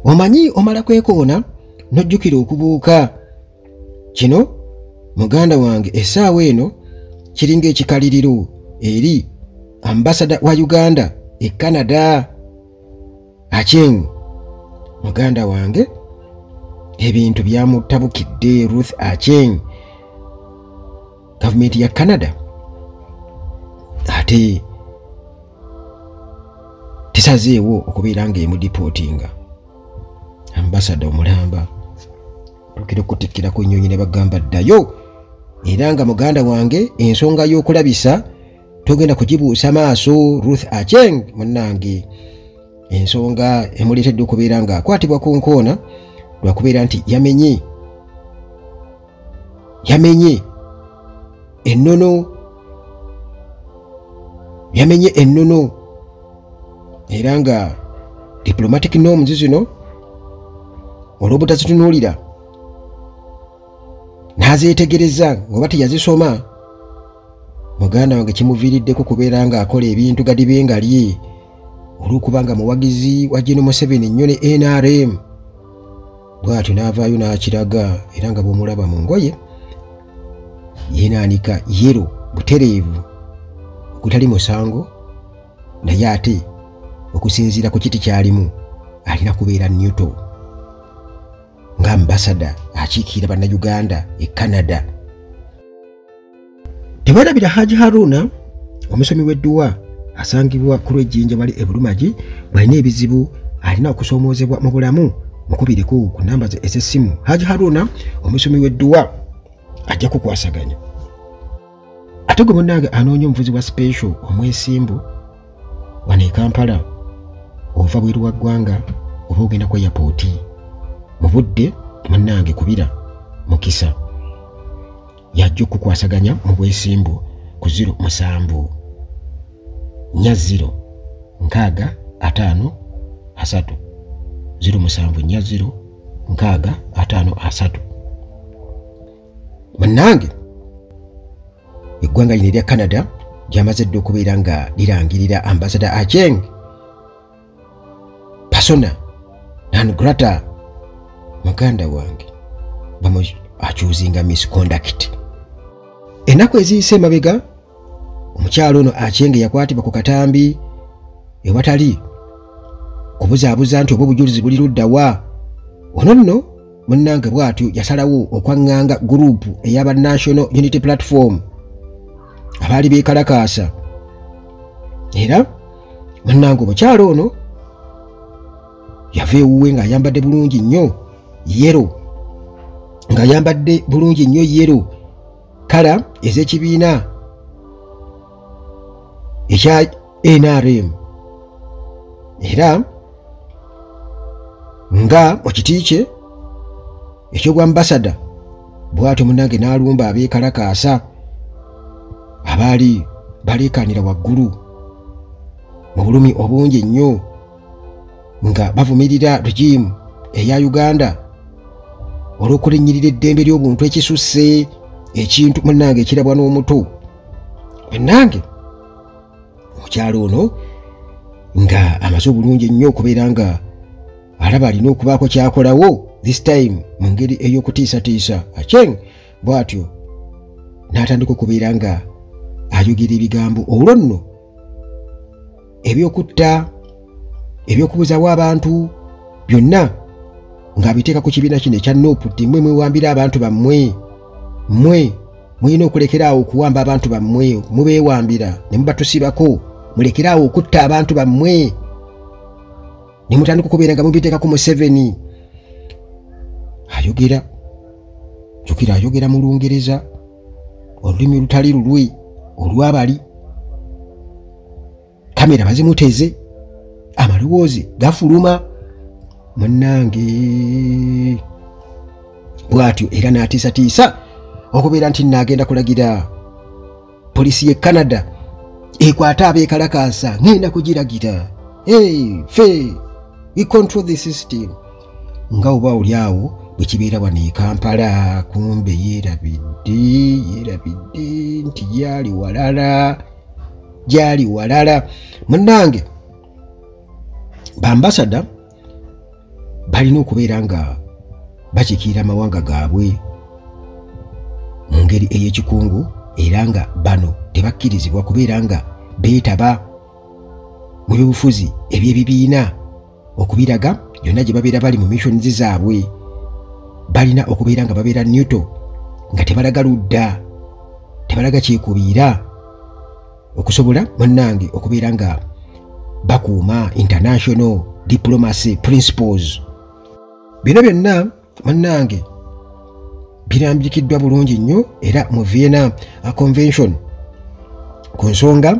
omanyi omala kwekoona nojjukira okubuuka. Kino muganda wange essaawa eno kiringa ekikaliriro eri ambasada wa Uganda e Canada. Acheng muganda wange ebintu byamutabukidde Ruth Acheng. Gavumenti ya Canada ate tesazeewo okubeera ng'emudipotinga ambasada omulamba tukira okutikkira ku nnyonyi ne bagamba ddayo, era nga muganda wange ensonga y'okulabisa togenda kugibuusa maaso Ruth Acheng munnange. Ensonga emuleetedde okubeera ng'akwatibwa ku nkoona lwakubeera nti yamenye ennono era nga diplomatic norms zino olw'obutazitunuulira n'azeetegereza ng'oba teyazisoma, muganda wange kimuviiriddeko kubeera ng'akola ebintu gadibe nga lye olw'okubanga muwagizi wa General Museveni nnyo ne NRM. Bw'atyo n'avaayo n'akiraga, era nga bw'omulaba mu ngoye yeenaanika yero butereevu okutali musango, naye ate okusinziira ku kiti kyalimu alina kubeera Newto nga ambasada akiikirira bannayuganda e Canada. Tebalabira Haji Haruna omusomi w'edduwa asangibwa ku lw'ejjinja wali e Bulumagi bw'alina ebizibu alina okusoomoozebwa mu bulamu mukubireko ku namba ze ez'essimu. Haji Haruna omusomi w'edduwa ajja kukwasaganya. Ate gwe munnange anoonya omuvuzi wa special omwesimbu wano e Kampala ova bweru wa ggwanga oba ogenda ku airport mu budde munnange kubira mukisa yajja okukwasaganya mu bwesimbu ku 07 40 65 3 07 40 65 3. Munnange eggwanga lino erya Canada lyamaze dde okubeera nga lirangirira ambasada Acheng persona non grata. Muganda wange bamu achuzinga misconduct. Ennaku eziyise emabega omukyalo ono Acheng yakwatibwa ku katambi ewatali kubuzaabuza nti oba obujulizi buli ludda wa. Ono nno munnange bw'atyo yasalawo okwaŋŋanga gurupu ey'aba National Unity Platform abaali beekalakaasa, era munnange omukyalo ono yava ewuwe ng'ayambadde bulungi nnyo yero kala ez'ekibiina ekya NRM, era nga mu kiti kye eky'obwambasada bw'atyo munnange n'alumba abeekalakaasa abaali baleekaanira waggulu mu bulumi obungi ennyo nga bavumirira regimu eya Uganda olw'okulinnyirira eddembe ly'obuntu ekisusse ekintu munnange ekirabwa n'omuto. Munnange omukyalo ono nga amaze obulungi ennyo okubeera nga alaba alina okubaako kyakolawo this time mu ngeri ey'okutiisatiisa. Acheng bw'atyo n'atandika okubeera nga ayogera ebigambo olwo nno ebyokutta ebyokubuzaawo abantu byonna ng'abiteeka ku kibiina kino ekya NUP ti mmwe mwewambira abantu bammwe, mmwe mulina okulekeraawo okuwamba abantu bammwe, mubeewambira ne mubatusibako, mulekeraawo okutta abantu bammwe ne mutandika okubeera nga mubiteeka ku Museveni. Ayogera jukira ayogera mu Lungereza olulimi olutali lulwe olw'abali kamera bazimuteze amaloboozi gafuluma munnange bw'atyo, era n'atiisatiisa okubeera nti n'agenda kulagira polisi y'e Canada ekwata abeekalakaasa ngenda kugiragira fe we control the system nga oba oli awo bwe kibeera wano e Kampala. Kumbe yeerabidde nti gyali walala munnange. Bambasada balina okubeera nga bakikiira amawanga gaabwe mu ngeri ey'ekikungu era nga bano tebakkirizibwa kubeera nga beetaba mu byobufuzi eby'ebibiina okubiraga byonna gye babeera bali mu missions zaabwe. Balina okubeera nga babeera neutral, nga tebalaga ludda, tebalaga kyekubiira, okusobola munnange okubeera nga bakuuma international diplomacy principles. Bino byonna munnange birambikiddwa bulungi nnyo era mu Vienna Convention ku nsonga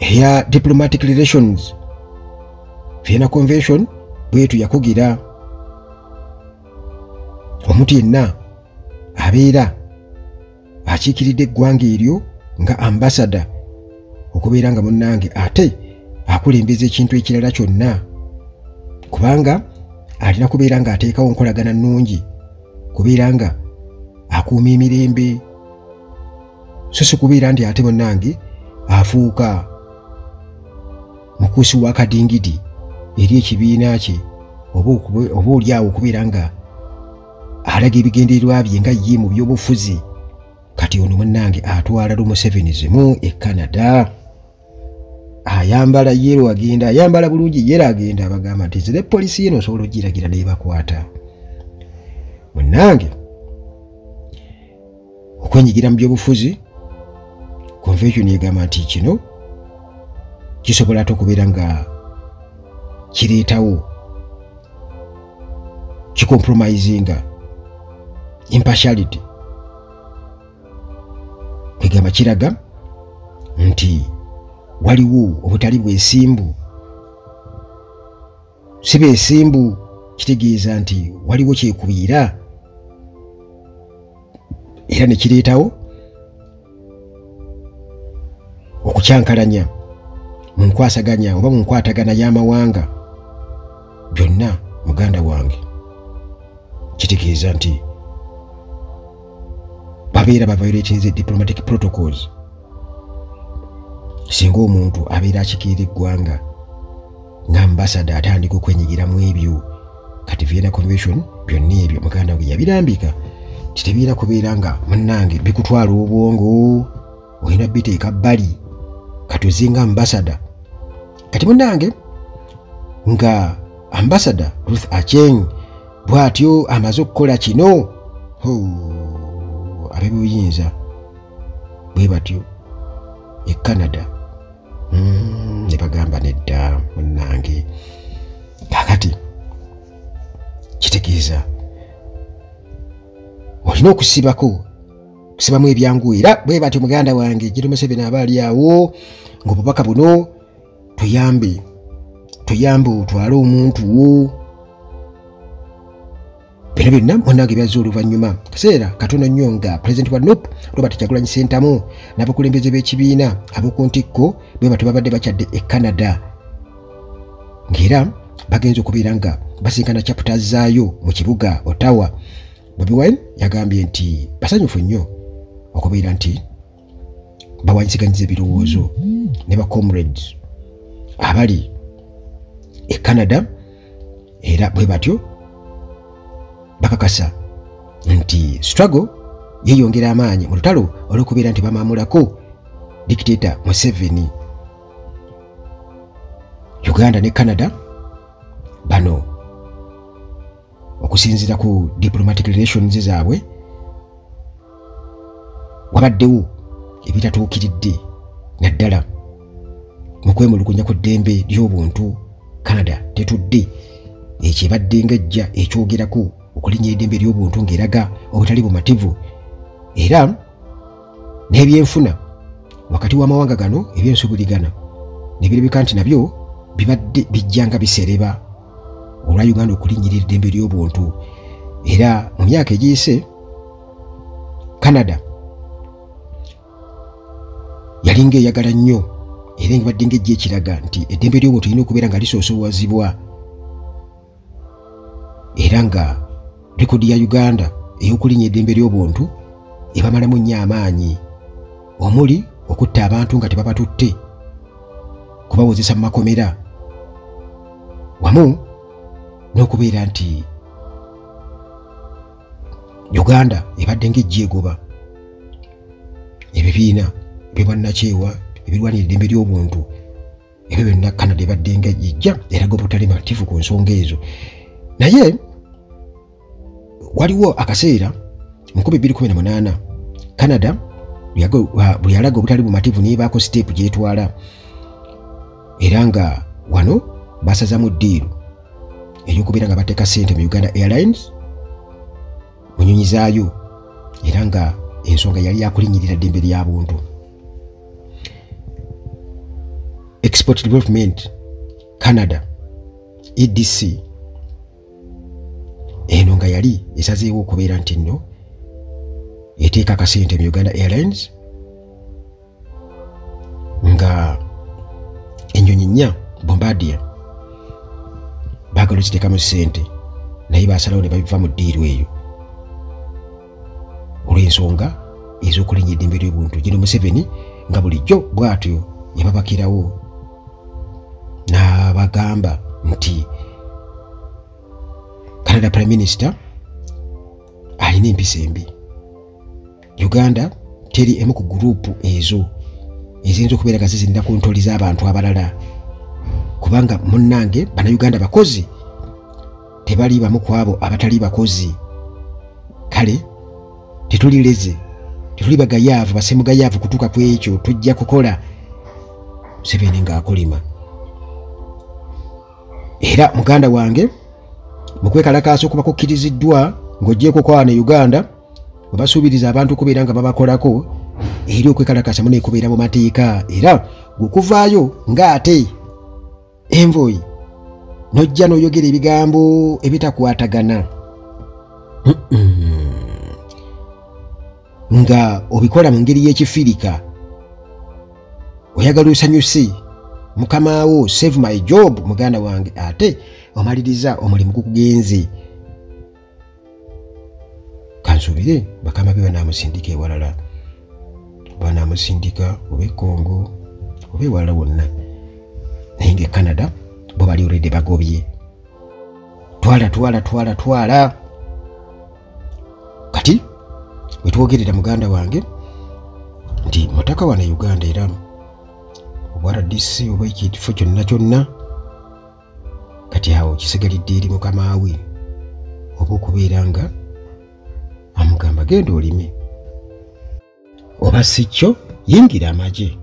eya diplomatic relations. Vienna Convention bwetu yakugira omuntu yenna abeera akiikiridde eggwanga eryo nga ambassador okubeera nga munnange ate akulembeza ekintu ekirala kyonna, kubanga alina kubeera nga ateekawo nkolagana nnungi, kubeera nga akuuma emirembe, so si kubeera nti ate munnange afuuka mukuusi w'akadingidi eri ekibiina kye oba oliawo okubeera nga alaga ebigendererwa bye nga ye mu byobufuzi. Kati ono munnange atwala Museveni zimu e Canada, ayambala yero, agenda ayambala bulungi yero, agenda abagamba nti nzire poliisi yeno osobola ogiragira nebakwata. Munnange okwenyigira mu byobufuzi, convention egamba nti kino kisobola ate okubeera nga kireetawo kikompromisinga impartiality, kwegamba kiraga nti waliwo obutali bwesimbu. Si besimbu kitegeeza nti waliwo kyekubiira era ne kireetawo okukyankalanya mu nkwasaganya oba mu nkwatagana y'amawanga byonna. Muganda wange, kitegeeza nti babeera baviolatinze diplomatic protocols. Singa omuntu abeera akikiira eggwanga nga ambassador atandika okwenyigira mu ebyo, kati Vienna Convention byonna ebyo muganda wange yabirambika, kitebiira kubeera nga munnange bikutwala obwongo, olina biteeka bbali kati ozinga ambassador. Kati munnange nga ambassador Ruth Aceng bw'atyo amaze okukola kino, ab'ebuyinza bwe batyo e Canada ne bagamba nedda munnange. Kakati kitegeeza olina okusibamu ebyangu era bwe batyo muganda wange. Jiro Museveni aba ali awo ng'obubaka buno tuyambe otwale omuntu wo. Bino byonna munnange byazze oluvannyuma kaseera katono nnyo nga Pulezidenti wa NUP Robert Kyagulanyi Ssentamu n'abakulembeze b'ekibiina ab'oku ntikko bwe batyo babadde bakyadde e Canada, ng'era bagenze okubeera nga basinkana chapters zaayo mu kibuga Ottawa. Bobi Wine yagambye nti basanyufu nnyo okubeera nti bawanyisiganyiriza ebirowoozo ne ba comrades abali e Canada, era bwe batyo bakakasa nti struggle yeyongera amaanyi mu lutalo olw'okubeera nti bamaamulako dictator Museveni. Uganda ne Canada bano okusinziira ku diplomatic relations zaabwe wabaddewo ebitatuukiridde naddala mu kwemulugunya ku ddembe ly'obuntu. Canada tetudde ekibadde ng'ejja ekyogerako okulinnya eddembe ly'obuntu ng'eraga obutali bumativu, era n'ebyenfuna wakati w'amawanga gano ebyensubuligana ne birabika nti nabyo bibadde bijjanga bisereba olwa Uganda okulinnyira eddembe ly'obuntu. Era mu myaka egiyise Canada yalinga eyagala nnyo era ngibadde ng'ejja ekiraga nti eddembe ly'obuntu lirina okubeera nga lisoosowazibwa, era nga rekodi ya Uganda ey'okulinnya eddembe ly'obuntu ebamalamu nnyo amaanyi, omuli okutta abantu nga tebabatutte, kubawozesa mu makomera, wamu n'okubeera nti Uganda ebadde ng'ejjeegoba ebibiina byebwannakyewa ebirwanira eddembe ly'obuntu ebyo byonna Canada ebadde nga jjajja eraga obutali matifu ku nsonga ezo. Naye waliwo akaseera mu 2018 Canada bwe yalaga obutali bumativu neebaako siteepu gyetwala era nga wano basazamu ddiiru ey'okubeera nga bateeka ssente mu Uganda Airlines mu nnyonyi zaayo era nga ensonga yali yakulinnyirira ddembe lya buntu. Export Development Canada EDC eno nga yali esazeewo okubeera nti nno eteeka akasente mu Uganda Airlines nga ennyonyi nnya Bombardier baagala okiteekamu ssente naye baasalawo ne babiva mu ddiiru eyo olw'ensonga ez'okulinnya eddembe ly'obuntu. Gino Museveni nga bulijjo bw'atyo yababakirawo n'abagamba nti Canada Prime Minister alina empisa embi. Uganda teri emu ku gurupu ezo eziyinza okubeera nga zizinira ku ntoli z'abantu abalala kubanga munnange bannayuganda bakozi tebali bamu ku abo abatali bakozi. Kale tetulileze tetuli bagayaavu basemugayaavu kutuuka ku ekyo tujja kukola. Museveni ng'akolima era muganda wange mu kwekalakaasa okuba kukkiriziddwa ng'oggyeko kwana Uganda we basuubiriza abantu okubeera nga babakolako eri okwekalakaasa mu neekubeera mu mateeka era gwekuvaayo ng'ate envoyi n'ojja n'oyogera ebigambo ebitakwatagana nga obikola mu ngeri y'ekifirika oyagala osanyuse mukamaawo save my job muganda wange ate omaliriza omulimu gukugenze. Kansuubire bakama be banaamusindika ewalala banaamusindika oba e Congo oba ewalala wonna naye nga Canada bo bali olwedde bagobye. Twala kati wetwogerera muganda wange nti mutaka wana Uganda era obwa RDC oba ekifo kyonna kati awo kisigalidde eri mukamaawe oba okubeera nga amugamba genda olime oba si kyo yingira amagye.